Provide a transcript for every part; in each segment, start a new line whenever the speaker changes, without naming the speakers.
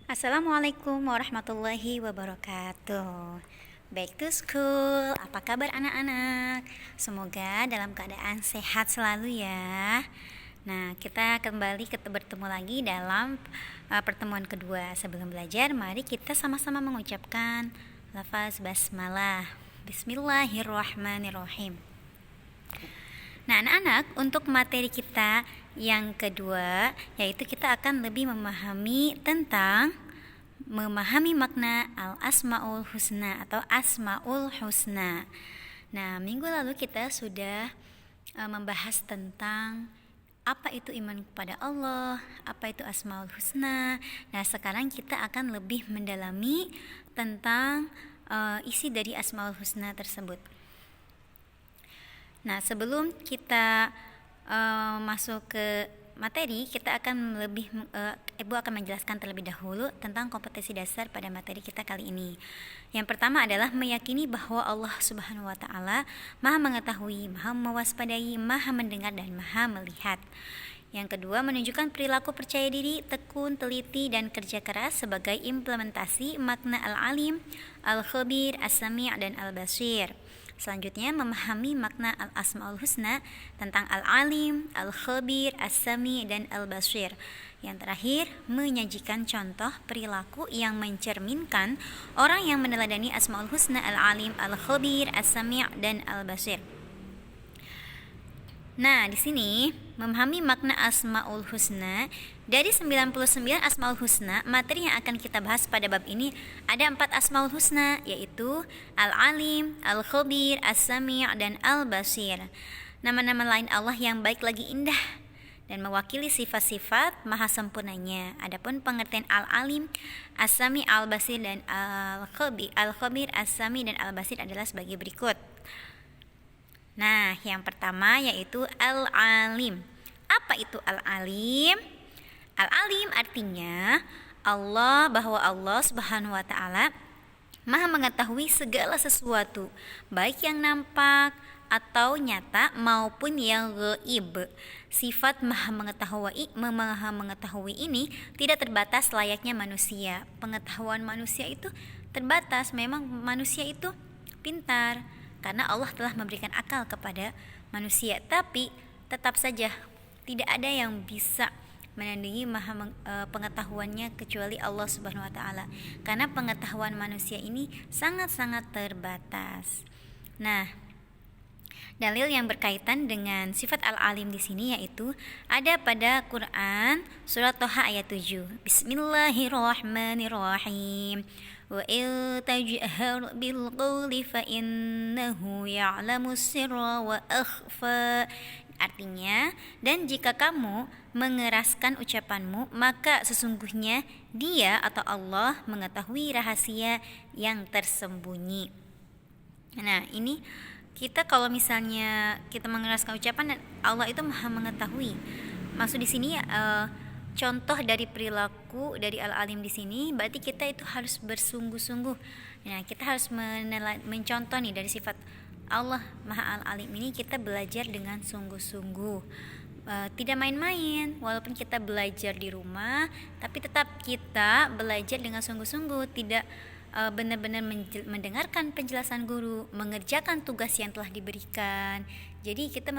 Assalamualaikum warahmatullahi wabarakatuh. Back to school, apa kabar anak-anak? Semoga dalam keadaan sehat selalu ya. Nah, kita kembali bertemu lagi dalam pertemuan kedua. Sebelum belajar, mari kita sama-sama mengucapkan lafaz basmalah. Bismillahirrahmanirrahim. Nah, anak-anak, untuk materi kita yang kedua, yaitu kita akan lebih memahami makna al-asmaul husna atau asmaul husna. Nah, minggu lalu kita sudah membahas tentang apa itu iman kepada Allah, apa itu asmaul husna. Nah, sekarang kita akan lebih mendalami tentang isi dari asmaul husna tersebut. Nah, sebelum kita masuk ke materi, kita akan Ibu akan menjelaskan terlebih dahulu tentang kompetensi dasar pada materi kita kali ini. Yang pertama adalah meyakini bahwa Allah Subhanahu wa taala Maha mengetahui, Maha mewaspadai, Maha mendengar dan Maha melihat. Yang kedua, menunjukkan perilaku percaya diri, tekun, teliti, dan kerja keras sebagai implementasi makna al-alim, al-khabir, as-sami' dan al-basir. Selanjutnya, memahami makna al-asmaul husna tentang al-alim, al-khabir, as-sami' dan al-basir. Yang terakhir, menyajikan contoh perilaku yang mencerminkan orang yang meneladani asmaul husna, al-alim, al-khabir, as-sami' dan al-basir. Nah, di sini memahami makna asmaul husna. Dari 99 asmaul husna, materi yang akan kita bahas pada bab ini ada 4 asmaul husna, yaitu al-alim, al-khabir, as-sami' dan al-basir. Nama-nama lain Allah yang baik lagi indah dan mewakili sifat-sifat maha sempurnanya. Adapun pengertian al-alim, as-sami', al-basir dan al-khabir, as-sami' dan al-basir adalah sebagai berikut. Nah, yang pertama yaitu al-alim. Apa itu al-alim? Al-alim artinya bahwa Allah Subhanahu wa taala Maha mengetahui segala sesuatu, baik yang nampak atau nyata maupun yang gaib. Sifat maha mengetahui ini tidak terbatas layaknya manusia. Pengetahuan manusia itu terbatas. Memang manusia itu pintar karena Allah telah memberikan akal kepada manusia, tapi tetap saja tidak ada yang bisa menandingi pengetahuannya kecuali Allah Subhanahu wa taala. Karena pengetahuan manusia ini sangat-sangat terbatas. Nah, dalil yang berkaitan dengan sifat al-alim di sini yaitu ada pada Quran surat Thaha ayat 7. Bismillahirrahmanirrahim. Wa in tajhar bil qawli fa innahu ya'lamus sirra wa akhfa. Artinya, dan jika kamu mengeraskan ucapanmu, maka sesungguhnya Dia atau Allah mengetahui rahasia yang tersembunyi. Nah, ini kita kalau misalnya kita mengeraskan ucapan, Allah itu Maha mengetahui. Maksud di sini contoh dari perilaku dari al-alim di sini berarti kita itu harus bersungguh-sungguh. Nah, kita harus mencontoh nih dari sifat Allah Maha al-alim ini, kita belajar dengan sungguh-sungguh. Tidak main-main, walaupun kita belajar di rumah, tapi tetap kita belajar dengan sungguh-sungguh, tidak benar-benar mendengarkan penjelasan guru, mengerjakan tugas yang telah diberikan. Jadi kita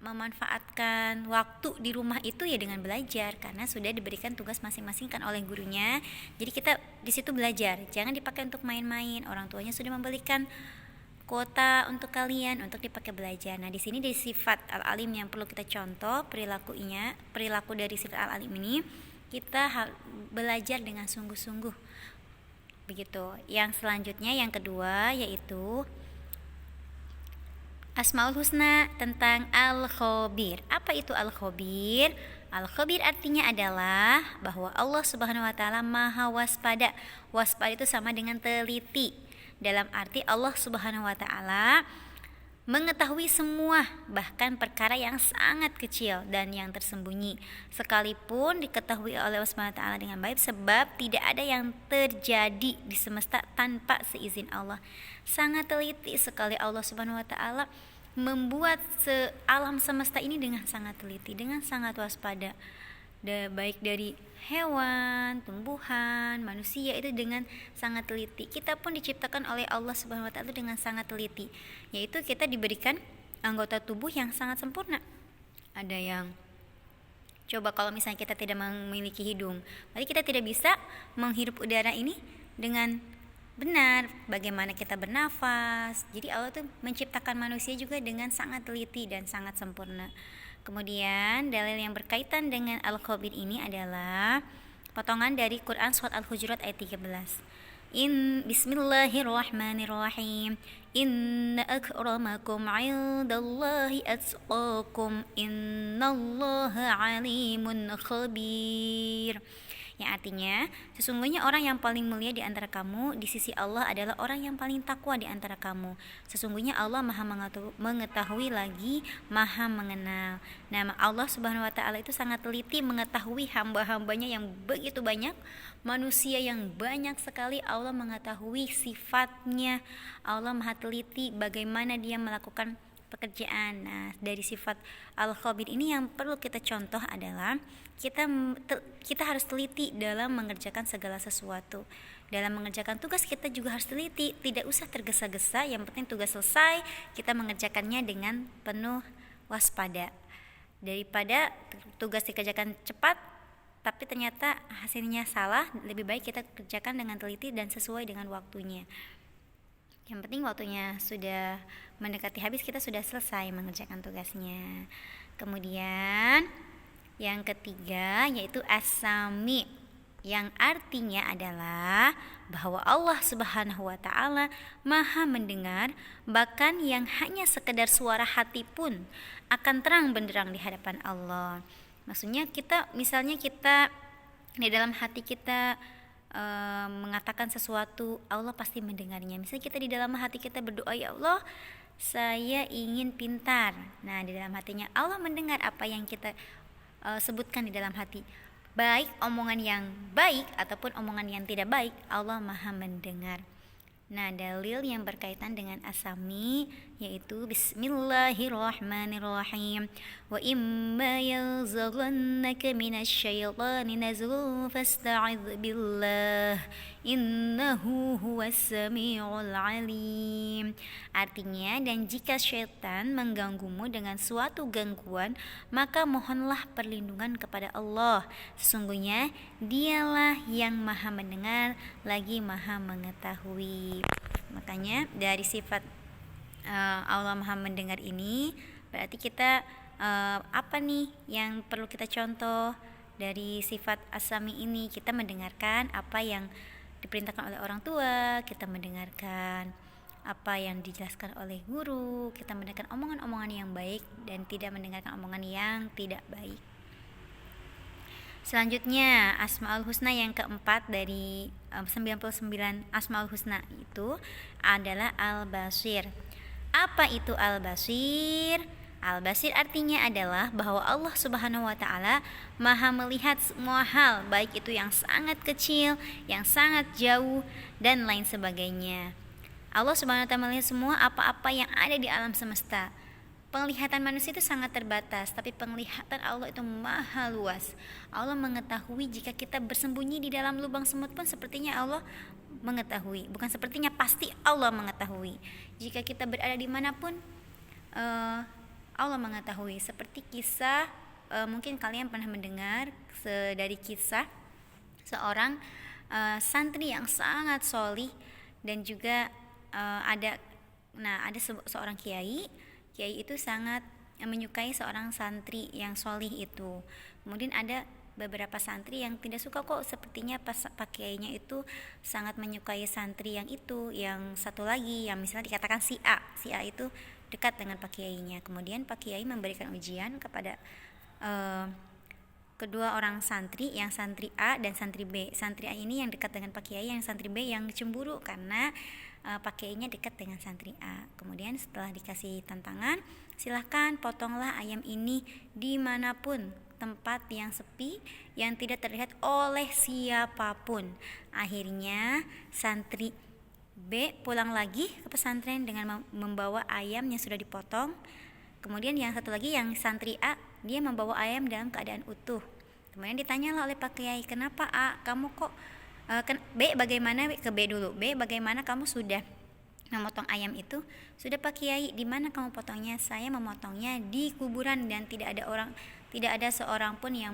memanfaatkan waktu di rumah itu ya dengan belajar, karena sudah diberikan tugas masing-masing kan oleh gurunya. Jadi kita di situ belajar, jangan dipakai untuk main-main. Orang tuanya sudah memberikan kuota untuk kalian untuk dipakai belajar. Nah, di sini dari sifat al-alim yang perlu kita contoh perilaku dari sifat al-alim ini, kita belajar dengan sungguh-sungguh. Begitu. Yang selanjutnya yang kedua yaitu Asmaul Husna tentang Al-Khabir. Apa itu Al-Khabir? Al-Khabir artinya adalah bahwa Allah Subhanahu wa taala Maha waspada. Waspada itu sama dengan teliti. Dalam arti Allah Subhanahu wa taala mengetahui semua, bahkan perkara yang sangat kecil dan yang tersembunyi, sekalipun diketahui oleh Allah Subhanahu wa taala dengan baik, sebab tidak ada yang terjadi di semesta tanpa seizin Allah. Sangat teliti sekali Allah Subhanahu wa taala membuat alam semesta ini dengan sangat teliti, dengan sangat waspada. baik dari hewan, tumbuhan, manusia itu dengan sangat teliti. Kita pun diciptakan oleh Allah Subhanahu wa taala dengan sangat teliti, yaitu kita diberikan anggota tubuh yang sangat sempurna. Ada yang coba kalau misalnya kita tidak memiliki hidung, berarti kita tidak bisa menghirup udara ini dengan benar. Bagaimana kita bernafas? Jadi Allah tuh menciptakan manusia juga dengan sangat teliti dan sangat sempurna. Kemudian dalil yang berkaitan dengan Al-Khabir ini adalah potongan dari Quran surat Al-Hujurat ayat 13. Bismillahirrahmanirrahim. Inna akramakum 'indallahi atqakum innallaha 'alimun khabir. Yang artinya, sesungguhnya orang yang paling mulia di antara kamu di sisi Allah adalah orang yang paling takwa di antara kamu. Sesungguhnya Allah Maha mengetahui lagi Maha mengenal. Nah, Allah Subhanahu wa taala itu sangat teliti mengetahui hamba-hambanya yang begitu banyak, manusia yang banyak sekali. Allah mengetahui sifatnya. Allah Maha teliti bagaimana dia melakukan pekerjaan. Nah, dari sifat Al-Khabir ini yang perlu kita contoh adalah kita harus teliti dalam mengerjakan segala sesuatu. Dalam mengerjakan tugas kita juga harus teliti, tidak usah tergesa-gesa, yang penting tugas selesai, kita mengerjakannya dengan penuh waspada. Daripada tugas dikerjakan cepat tapi ternyata hasilnya salah, lebih baik kita kerjakan dengan teliti dan sesuai dengan waktunya. Yang penting waktunya sudah mendekati habis, kita sudah selesai mengerjakan tugasnya. Kemudian yang ketiga yaitu As-Sami, yang artinya adalah bahwa Allah Subhanahu wa taala Maha mendengar, bahkan yang hanya sekedar suara hati pun akan terang benderang di hadapan Allah. Maksudnya misalnya kita di dalam hati kita mengatakan sesuatu, Allah pasti mendengarnya. Misalnya kita di dalam hati kita berdoa, ya Allah, saya ingin pintar. Nah, di dalam hatinya Allah mendengar apa yang kita sebutkan di dalam hati. Baik omongan yang baik ataupun omongan yang tidak baik, Allah Maha mendengar. Nah, dalil yang berkaitan dengan As-Sami yaitu Bismillahirrahmanirrahim. Wa imma yanzaghannaka minasyaitani nazghun fasta'idz billah innahu huwas samiul alim. Artinya, dan jika syaitan mengganggumu dengan suatu gangguan, maka mohonlah perlindungan kepada Allah. Sesungguhnya Dialah yang Maha mendengar lagi Maha mengetahui. Makanya dari sifat Allah Maha mendengar ini, berarti kita apa nih yang perlu kita contoh dari sifat As-Sami ini? Kita mendengarkan apa yang diperintahkan oleh orang tua, kita mendengarkan apa yang dijelaskan oleh guru, kita mendengarkan omongan-omongan yang baik dan tidak mendengarkan omongan yang tidak baik. Selanjutnya Asmaul Husna yang keempat dari 99 Asmaul Husna itu adalah Al-Basir. Apa itu Al-Basir? Al-Basir artinya adalah bahwa Allah Subhanahu wa taala Maha melihat semua hal, baik itu yang sangat kecil, yang sangat jauh dan lain sebagainya. Allah Subhanahu wa taala melihat semua apa-apa yang ada di alam semesta. Penglihatan manusia itu sangat terbatas, tapi penglihatan Allah itu maha luas. Allah mengetahui jika kita bersembunyi di dalam lubang semut pun sepertinya Allah mengetahui. Bukan sepertinya, pasti Allah mengetahui. Jika kita berada dimanapun, Allah mengetahui. Seperti kisah, mungkin kalian pernah mendengar dari kisah seorang santri yang sangat solih, dan juga ada seorang kiai itu sangat menyukai seorang santri yang solih itu. Kemudian ada beberapa santri yang tidak suka, kok sepertinya pak kiainya itu sangat menyukai santri yang itu. Yang satu lagi yang misalnya dikatakan si A itu dekat dengan pak kiainya. Kemudian pak kiai memberikan ujian kepada kedua orang santri, yang santri A dan santri B. Santri A ini yang dekat dengan pak kiai, yang santri B yang cemburu karena pak kiainya dekat dengan santri A. Kemudian setelah dikasih tantangan, silahkan potonglah ayam ini dimanapun, tempat yang sepi yang tidak terlihat oleh siapapun. Akhirnya santri B pulang lagi ke pesantren dengan membawa ayam yang sudah dipotong. Kemudian yang satu lagi, yang santri A, dia membawa ayam dalam keadaan utuh. Kemudian ditanyalah oleh Pak Kiai, kenapa A, kamu kok B bagaimana, ke B dulu, B bagaimana kamu sudah memotong ayam itu? Sudah Pak Kiai. Di mana kamu potongnya? Saya memotongnya di kuburan dan tidak ada seorang pun yang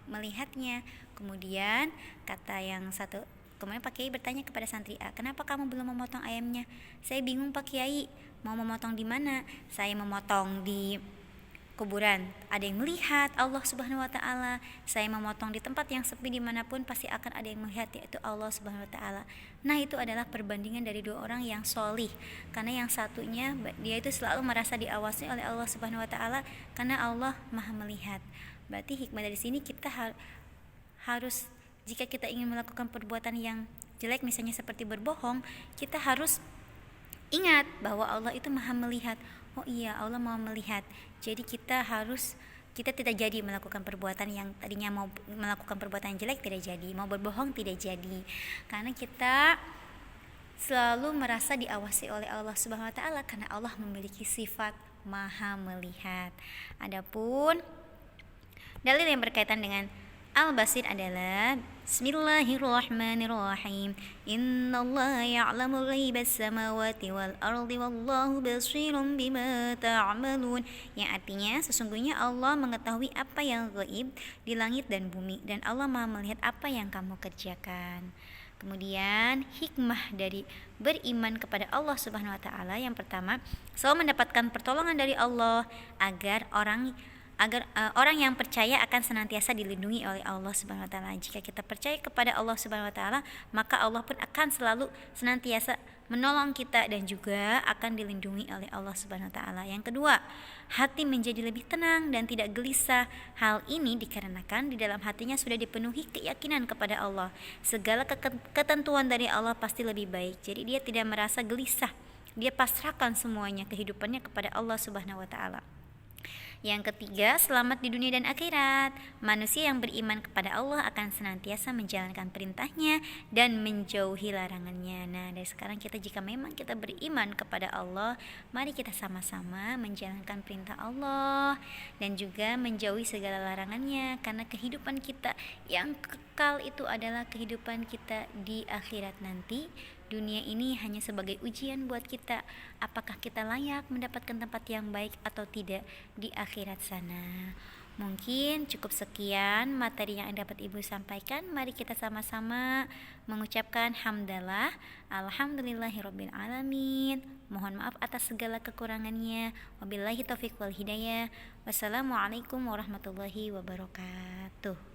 melihatnya. Kemudian kata yang satu, kemudian Pak Kiai bertanya kepada santri A, kenapa kamu belum memotong ayamnya? Saya bingung Pak Kiai, mau memotong di mana? Saya memotong di kuburan, ada yang melihat Allah Subhanahu wa taala. Saya memotong di tempat yang sepi, dimanapun pasti akan ada yang melihat, yaitu Allah Subhanahu wa taala. Nah, itu adalah perbandingan dari dua orang yang solih, karena yang satunya dia itu selalu merasa diawasi oleh Allah Subhanahu wa taala karena Allah Maha melihat. Berarti hikmah dari sini kita harus, jika kita ingin melakukan perbuatan yang jelek, misalnya seperti berbohong, kita harus ingat bahwa Allah itu Maha melihat. Oh iya, Allah Maha melihat. Jadi kita tidak jadi melakukan perbuatan yang tadinya mau melakukan perbuatan yang jelek, tidak jadi, mau berbohong tidak jadi, karena kita selalu merasa diawasi oleh Allah Subhanahu wa taala karena Allah memiliki sifat Maha melihat. Adapun dalil yang berkaitan dengan Al-Basir adalah Bismillahirrahmanirrahim. Innallaha ya'lamu ghaibas samawati wal ardi wallahu basirun bima ta'malun. Yang artinya sesungguhnya Allah mengetahui apa yang gaib di langit dan bumi, dan Allah Maha melihat apa yang kamu kerjakan. Kemudian hikmah dari beriman kepada Allah Subhanahu wa taala, yang pertama, selalu mendapatkan pertolongan dari Allah agar orang yang percaya akan senantiasa dilindungi oleh Allah Subhanahu wa taala. Jika kita percaya kepada Allah Subhanahu wa taala, maka Allah pun akan selalu senantiasa menolong kita dan juga akan dilindungi oleh Allah Subhanahu wa taala. Yang kedua, hati menjadi lebih tenang dan tidak gelisah. Hal ini dikarenakan di dalam hatinya sudah dipenuhi keyakinan kepada Allah. Segala ketentuan dari Allah pasti lebih baik. Jadi dia tidak merasa gelisah. Dia pasrahkan semuanya kehidupannya kepada Allah Subhanahu wa taala. Yang ketiga, selamat di dunia dan akhirat. Manusia yang beriman kepada Allah akan senantiasa menjalankan perintahnya dan menjauhi larangannya. Nah, dari sekarang jika memang kita beriman kepada Allah, mari kita sama-sama menjalankan perintah Allah dan juga menjauhi segala larangannya, karena kehidupan kita yang kekal itu adalah kehidupan kita di akhirat nanti. Dunia ini hanya sebagai ujian buat kita, apakah kita layak mendapatkan tempat yang baik atau tidak di akhirat sana. Mungkin cukup sekian materi yang dapat Ibu sampaikan. Mari kita sama-sama mengucapkan hamdalah, alhamdulillahirabbil alamin. Mohon maaf atas segala kekurangannya. Wabillahi taufiq wal hidayah. Wassalamualaikum warahmatullahi wabarakatuh.